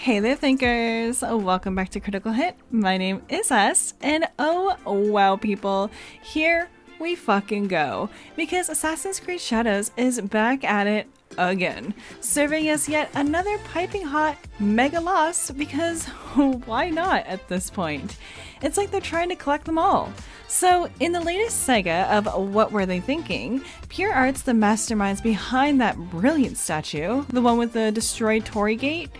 Hey there, thinkers! Welcome back to Critical Hit. My name is S, and oh wow, people, here we fucking go. Because Assassin's Creed Shadows is back at it again, serving us yet another piping hot mega loss because why not at this point? It's like they're trying to collect them all. So, in the latest saga of What Were They Thinking, Pure Art's the masterminds behind that brilliant statue, the one with the destroyed Torii Gate.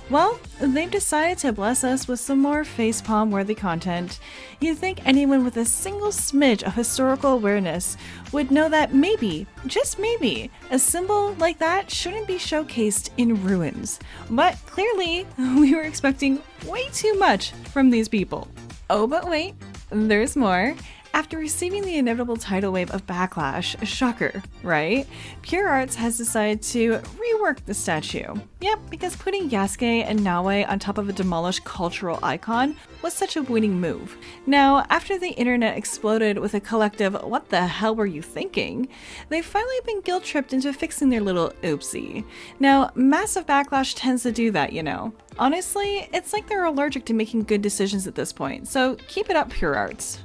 Well, they've decided to bless us with some more facepalm-worthy content. You'd think anyone with a single smidge of historical awareness would know that maybe, just maybe, a symbol like that shouldn't be showcased in ruins. But clearly, we were expecting way too much from these people. Oh, but wait, there's more. After receiving the inevitable tidal wave of backlash, shocker, right? Pure Arts has decided to rework the statue. Yep, because putting Yasuke and Naoe on top of a demolished cultural icon was such a winning move. Now, after the internet exploded with a collective "what the hell were you thinking?", they've finally been guilt-tripped into fixing their little oopsie. Now, massive backlash tends to do that, you know. Honestly, it's like they're allergic to making good decisions at this point, so keep it up, Pure Arts.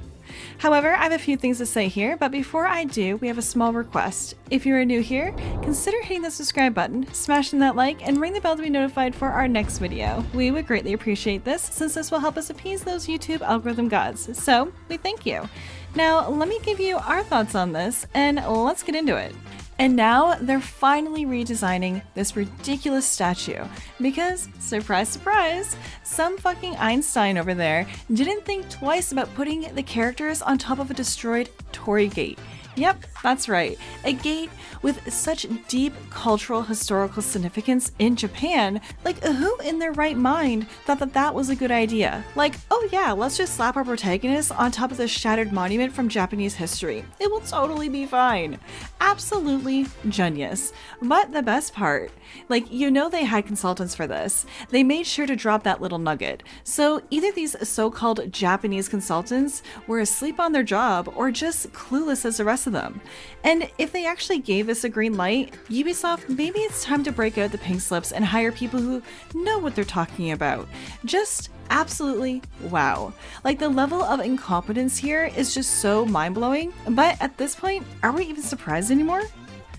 However, I have a few things to say here, but before I do, we have a small request. If you are new here, consider hitting the subscribe button, smashing that like, and ring the bell to be notified for our next video. We would greatly appreciate this, since this will help us appease those YouTube algorithm gods, so we thank you. Now, let me give you our thoughts on this, and let's get into it. And now, they're finally redesigning this ridiculous statue because, surprise, surprise, some fucking Einstein over there didn't think twice about putting the characters on top of a destroyed Torii Gate. Yep, that's right, a gate with such deep cultural historical significance in Japan. Like, who in their right mind thought that that was a good idea? Like, oh yeah, let's just slap our protagonist on top of this shattered monument from Japanese history. It will totally be fine. Absolutely genius. But the best part, like, you know they had consultants for this. They made sure to drop that little nugget. So either these so-called Japanese consultants were asleep on their job or just clueless as the rest of them. And if they actually gave this a green light, Ubisoft, maybe it's time to break out the pink slips and hire people who know what they're talking about. Just absolutely wow. Like, the level of incompetence here is just so mind-blowing, but at this point, are we even surprised anymore?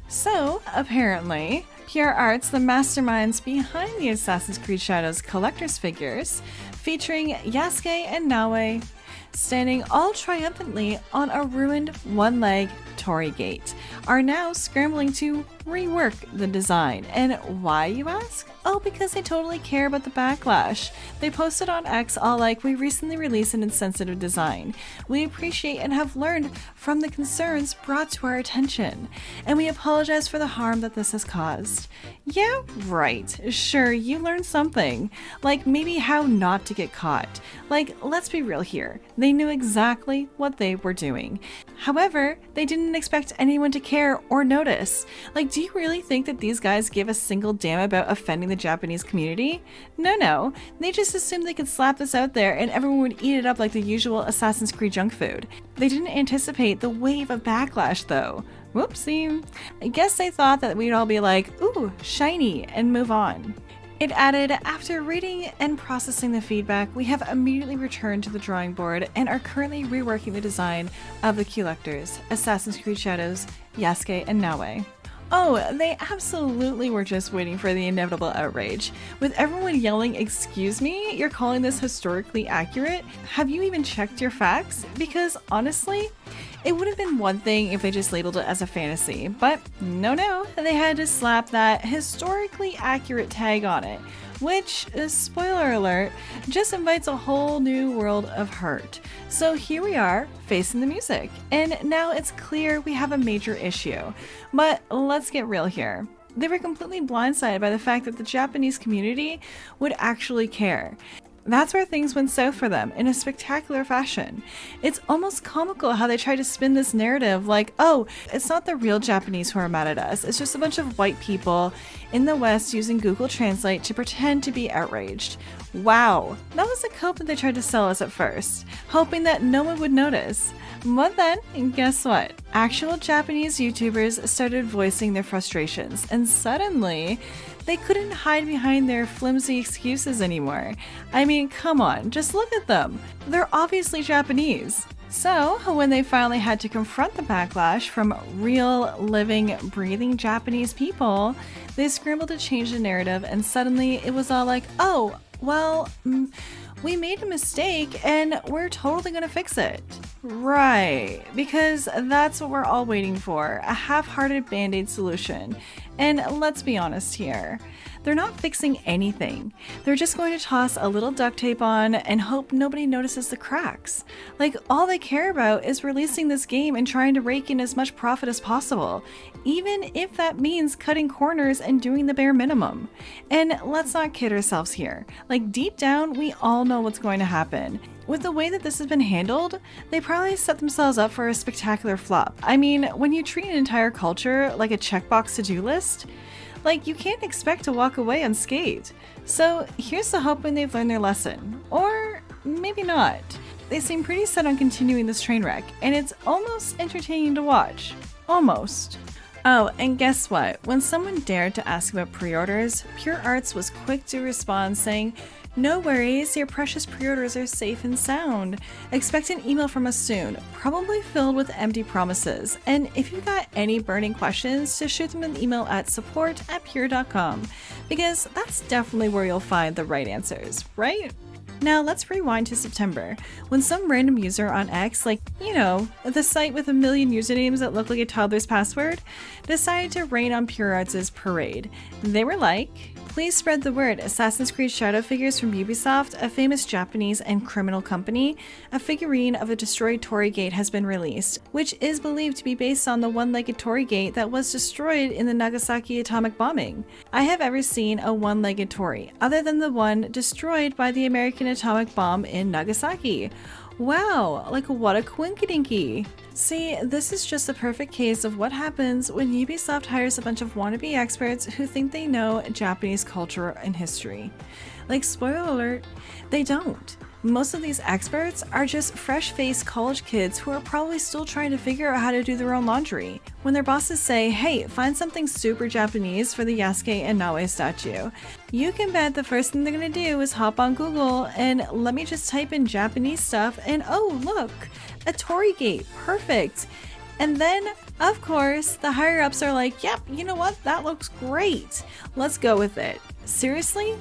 So, apparently, Pure Arts, the masterminds behind the Assassin's Creed Shadows collector's figures, featuring Yasuke and Naoe, standing all triumphantly on a ruined one-leg Torii Gate, are now scrambling to rework the design. And why, you ask? Oh, because they totally care about the backlash. They posted on X all like, "We recently released an insensitive design. We appreciate and have learned from the concerns brought to our attention, and we apologize for the harm that this has caused." Yeah, right. Sure, you learned something. Like, maybe how not to get caught. Like, let's be real here. They knew exactly what they were doing. However, they didn't expect anyone to care or notice. Like, do you really think that these guys give a single damn about offending the Japanese community? No. They just assumed they could slap this out there and everyone would eat it up like the usual Assassin's Creed junk food. They didn't anticipate the wave of backlash, though. Whoopsie. I guess they thought that we'd all be like, ooh, shiny, and move on. It added, after reading and processing the feedback, we have immediately returned to the drawing board and are currently reworking the design of the collectors, Assassin's Creed Shadows, Yasuke, and Naoe. Oh, they absolutely were just waiting for the inevitable outrage. With everyone yelling, "Excuse me, you're calling this historically accurate? Have you even checked your facts?" Because honestly, it would have been one thing if they just labeled it as a fantasy, but no, they had to slap that historically accurate tag on it, which, spoiler alert, just invites a whole new world of hurt. So here we are, facing the music, and now it's clear we have a major issue. But let's get real here. They were completely blindsided by the fact that the Japanese community would actually care. That's where things went south for them in a spectacular fashion. It's almost comical how they try to spin this narrative like, oh, it's not the real Japanese who are mad at us, it's just a bunch of white people in the West using Google Translate to pretend to be outraged. Wow, that was the cope they tried to sell us at first, hoping that no one would notice. But then, guess what? Actual Japanese YouTubers started voicing their frustrations, and suddenly, they couldn't hide behind their flimsy excuses anymore. I mean, come on, just look at them. They're obviously Japanese. So, when they finally had to confront the backlash from real, living, breathing Japanese people, they scrambled to change the narrative, and suddenly it was all like, oh, well, we made a mistake and we're totally gonna fix it. Right, because that's what we're all waiting for, a half-hearted band-aid solution. And let's be honest here, they're not fixing anything. They're just going to toss a little duct tape on and hope nobody notices the cracks. Like, all they care about is releasing this game and trying to rake in as much profit as possible, even if that means cutting corners and doing the bare minimum. And let's not kid ourselves here. Like, deep down, we all know what's going to happen. With the way that this has been handled, they probably set themselves up for a spectacular flop. I mean, when you treat an entire culture like a checkbox to-do list, like, you can't expect to walk away unscathed. So here's to hoping they've learned their lesson. Or maybe not. They seem pretty set on continuing this train wreck, and it's almost entertaining to watch. Almost. Oh, and guess what? When someone dared to ask about pre-orders, Pure Arts was quick to respond saying, "No worries, your precious pre-orders are safe and sound. Expect an email from us soon, probably filled with empty promises. And if you got any burning questions, just shoot them an email at support@pure.com, because that's definitely where you'll find the right answers, right?" Now let's rewind to September, when some random user on X, like, you know, the site with a million usernames that look like a toddler's password, decided to rain on Pure Arts' parade. They were like, "Please spread the word. Assassin's Creed Shadow figures from Ubisoft, a famous Japanese and criminal company, a figurine of a destroyed Torii Gate has been released, which is believed to be based on the one-legged Torii Gate that was destroyed in the Nagasaki atomic bombing. I have ever seen a one-legged Torii, other than the one destroyed by the American atomic bomb in Nagasaki. Wow, like what a quinkydinky." See, this is just the perfect case of what happens when Ubisoft hires a bunch of wannabe experts who think they know Japanese culture and history. Like, spoiler alert, they don't. Most of these experts are just fresh-faced college kids who are probably still trying to figure out how to do their own laundry. When their bosses say, "Hey, find something super Japanese for the Yasuke and Naoe statue," you can bet the first thing they're gonna do is hop on Google and let me just type in Japanese stuff and oh look, a Torii Gate, perfect. And then, of course, the higher-ups are like, "Yep, you know what, that looks great. Let's go with it." Seriously?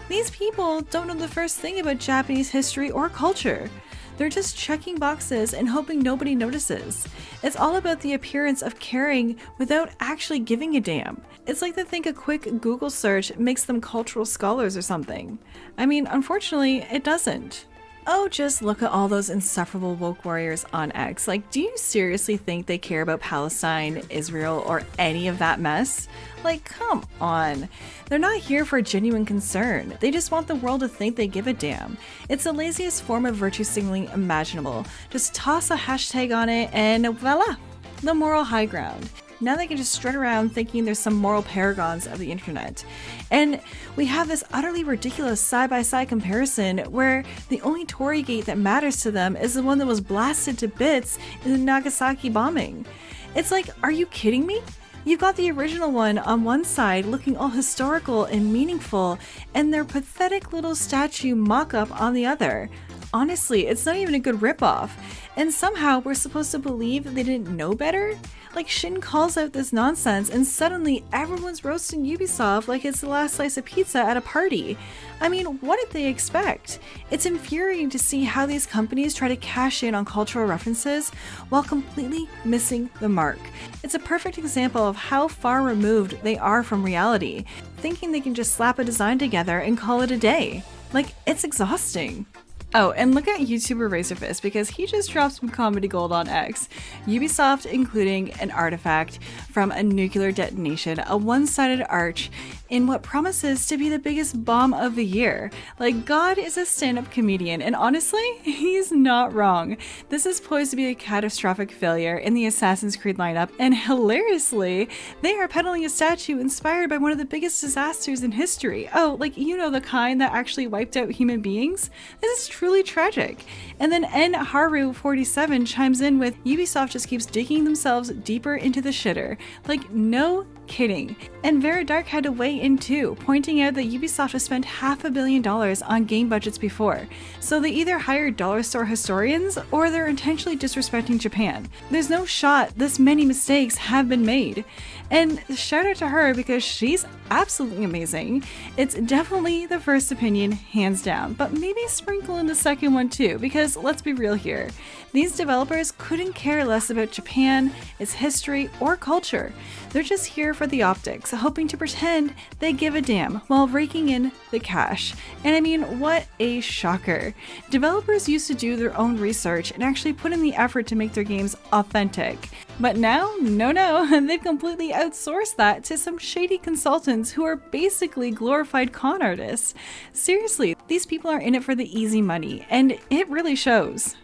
These people don't know the first thing about Japanese history or culture. They're just checking boxes and hoping nobody notices. It's all about the appearance of caring without actually giving a damn. It's like they think a quick Google search makes them cultural scholars or something. I mean, unfortunately, it doesn't. Oh, just look at all those insufferable woke warriors on X. Like, do you seriously think they care about Palestine, Israel, or any of that mess? Like, come on. They're not here for genuine concern. They just want the world to think they give a damn. It's the laziest form of virtue signaling imaginable. Just toss a hashtag on it and voila, the moral high ground. Now they can just strut around thinking there's some moral paragons of the internet. And we have this utterly ridiculous side-by-side comparison where the only Torii Gate that matters to them is the one that was blasted to bits in the Nagasaki bombing. It's like, are you kidding me? You've got the original one on one side looking all historical and meaningful, and their pathetic little statue mock-up on the other. Honestly, it's not even a good ripoff. And somehow we're supposed to believe they didn't know better? Like, Shin calls out this nonsense and suddenly everyone's roasting Ubisoft like it's the last slice of pizza at a party. I mean, what did they expect? It's infuriating to see how these companies try to cash in on cultural references while completely missing the mark. It's a perfect example of how far removed they are from reality, thinking they can just slap a design together and call it a day. Like, it's exhausting. Oh, and look at YouTuber Razorfist, because he just dropped some comedy gold on X. Ubisoft including an artifact from a nuclear detonation, a one-sided arch, in what promises to be the biggest bomb of the year. Like, God is a stand-up comedian, and honestly, he's not wrong. This is poised to be a catastrophic failure in the Assassin's Creed lineup, and hilariously, they are peddling a statue inspired by one of the biggest disasters in history. Oh, like, you know, the kind that actually wiped out human beings? This is truly tragic. And then NHaru47 chimes in with, Ubisoft just keeps digging themselves deeper into the shitter. Like, no kidding. And Vera Dark had to weigh in too, pointing out that Ubisoft has spent $500 million on game budgets before. So they either hired dollar store historians or they're intentionally disrespecting Japan. There's no shot this many mistakes have been made. And shout out to her because she's absolutely amazing. It's definitely the first opinion, hands down, but maybe sprinkle in the second one too, because let's be real here. These developers couldn't care less about Japan, its history, or culture. They're just here for the optics, hoping to pretend they give a damn while raking in the cash. And I mean, what a shocker. Developers used to do their own research and actually put in the effort to make their games authentic. But now, no, they've completely outsourced that to some shady consultants who are basically glorified con artists. Seriously, these people are in it for the easy money, and it really shows.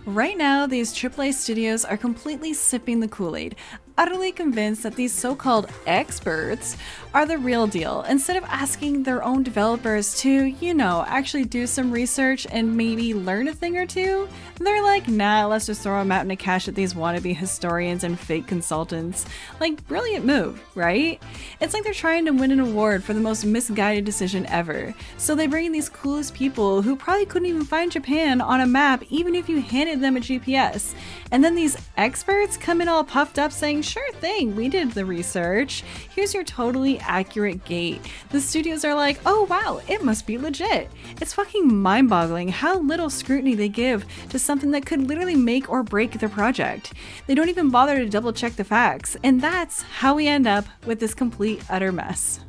Right now, these AAA studios are completely sipping the Kool-Aid, utterly convinced that these so-called experts are the real deal, instead of asking their own developers to, you know, actually do some research and maybe learn a thing or two. They're like, nah, let's just throw a mountain of cash at these wannabe historians and fake consultants. Like, brilliant move, right? It's like they're trying to win an award for the most misguided decision ever. So they bring in these coolest people who probably couldn't even find Japan on a map even if you handed them a GPS. And then these experts come in all puffed up saying, sure thing, we did the research. Here's your totally accurate gate. The studios are like, oh wow, it must be legit. It's fucking mind-boggling how little scrutiny they give to something that could literally make or break their project. They don't even bother to double check the facts, and that's how we end up with this complete utter mess.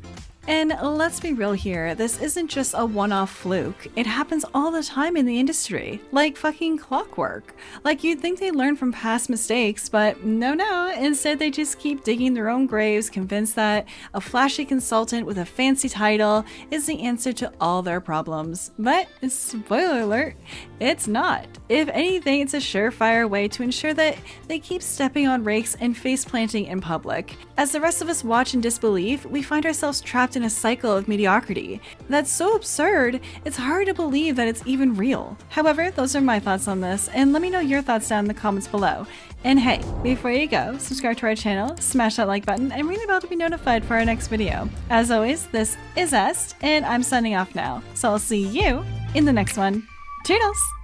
And let's be real here, this isn't just a one-off fluke. It happens all the time in the industry, like fucking clockwork. Like, you'd think they learn from past mistakes, but no, instead they just keep digging their own graves, convinced that a flashy consultant with a fancy title is the answer to all their problems. But, spoiler alert, it's not. If anything, it's a surefire way to ensure that they keep stepping on rakes and face-planting in public. As the rest of us watch in disbelief, we find ourselves trapped in a cycle of mediocrity that's so absurd, it's hard to believe that it's even real. However, those are my thoughts on this, and let me know your thoughts down in the comments below. And hey, before you go, subscribe to our channel, smash that like button, and ring the bell to be notified for our next video. As always, this is Est, and I'm signing off now, so I'll see you in the next one. Toodles!